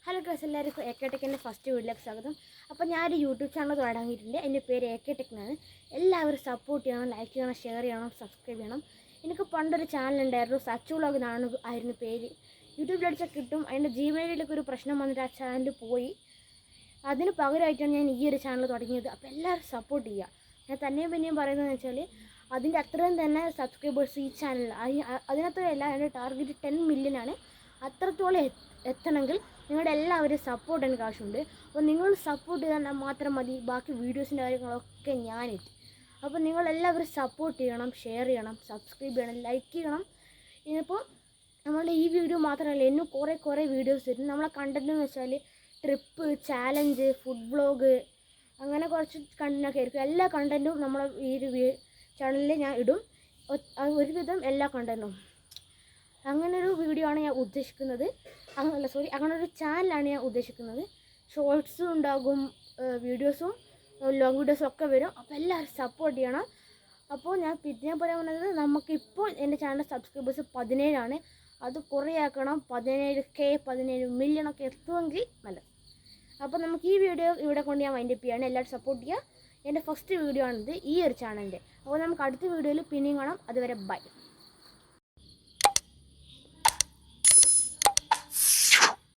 Hello guys, എല്ലാവർക്കും AK ടെക്കിൻ്റെ first വീഡിയോയിലേക്ക് സ്വാഗതം. അപ്പോൾ ഞാനൊരു യൂട്യൂബ് ചാനൽ തുടങ്ങിയിട്ടുണ്ട്. എൻ്റെ പേര് AK ടെക് എന്നാണ്. എല്ലാവരും സപ്പോർട്ട് ചെയ്യണം, ലൈക്ക് ചെയ്യണം, ഷെയർ ചെയ്യണം, സബ്സ്ക്രൈബ് ചെയ്യണം. എനിക്ക് പണ്ടൊരു ചാനൽ ഉണ്ടായിരുന്നു, സച്ചു വ്ളോഗ് എന്നാണ് ആയിരുന്നു പേര്. യൂട്യൂബിൽ അടിച്ചാൽ കിട്ടും. അതിൻ്റെ ജിമെയിലൊക്കെ ഒരു പ്രശ്നം വന്നിട്ട് ആ ചാനൽ പോയി. അതിന് പകരമായിട്ടാണ് ഞാൻ ഈ ഒരു ചാനൽ തുടങ്ങിയത്. അപ്പോൾ എല്ലാവരും സപ്പോർട്ട് ചെയ്യുക. ഞാൻ തന്നെയും പിന്നെയും പറയുന്നതെന്ന് വെച്ചാൽ അതിൻ്റെ അത്രയും തന്നെ സബ്സ്ക്രൈബേഴ്സ് ഈ ചാനൽ അതിനത്രയല്ല. എൻ്റെ ടാർഗറ്റ് 10 മില്യനാണ്. അത്രത്തോളം എത്തണമെങ്കിൽ നിങ്ങളുടെ എല്ലാവരും സപ്പോർട്ട് എനിക്ക് ആവശ്യമുണ്ട്. അപ്പോൾ നിങ്ങൾ സപ്പോർട്ട് ചെയ്താൽ മാത്രം മതി ബാക്കി വീഡിയോസിൻ്റെ കാര്യങ്ങളൊക്കെ ഞാനെത്തി. അപ്പോൾ നിങ്ങളെല്ലാവരും സപ്പോർട്ട് ചെയ്യണം, ഷെയർ ചെയ്യണം, സബ്സ്ക്രൈബ് ചെയ്യണം, ലൈക്ക് ചെയ്യണം. ഇനിയിപ്പോൾ നമ്മളുടെ ഈ വീഡിയോ മാത്രമല്ല, ഇന്നും കുറേ വീഡിയോസ് വരും. നമ്മളെ കണ്ടൻറ്റ് എന്ന് വെച്ചാൽ ട്രിപ്പ്, ചാലഞ്ച്, ഫുഡ് വ്ളോഗ്, അങ്ങനെ കുറച്ച് കണ്ടൻറ്റൊക്കെ ആയിരിക്കും. എല്ലാ കണ്ടൻറ്റും നമ്മൾ ഈ ഒരു ചാനലിൽ ഞാൻ ഇടും. ഒരുവിധം എല്ലാ കണ്ടൻറ്റും. അങ്ങനൊരു വീഡിയോ ആണ് ഞാൻ ഉദ്ദേശിക്കുന്നത്. അങ്ങനൊരു ചാനലാണ് ഞാൻ ഉദ്ദേശിക്കുന്നത്. ഷോർട്സും ഉണ്ടാകും, വീഡിയോസും ലോങ് വീഡിയോസും ഒക്കെ വരും. അപ്പോൾ എല്ലാവരും സപ്പോർട്ട് ചെയ്യണം. അപ്പോൾ ഞാൻ പിന്നെ പറയാൻ പോകുന്നത്, നമുക്കിപ്പോൾ എൻ്റെ ചാനൽ സബ്സ്ക്രൈബേഴ്സ് 17 അത് കുറേ ആക്കണം. 17 മില്യണൊക്കെ എത്തുമെങ്കിൽ നല്ലത്. അപ്പോൾ നമുക്ക് ഈ വീഡിയോ ഇവിടെ കൊണ്ട് ഞാൻ വൈൻഡപ്പ് ചെയ്യാണ്. എല്ലാവരും സപ്പോർട്ട് ചെയ്യുക. എൻ്റെ ഫസ്റ്റ് വീഡിയോ ആണിത് ഈ ഒരു ചാനലിൻ്റെ. അപ്പോൾ നമുക്ക് അടുത്ത വീഡിയോയിൽ പിന്നെയും കാണാം. അതുവരെ ബൈ.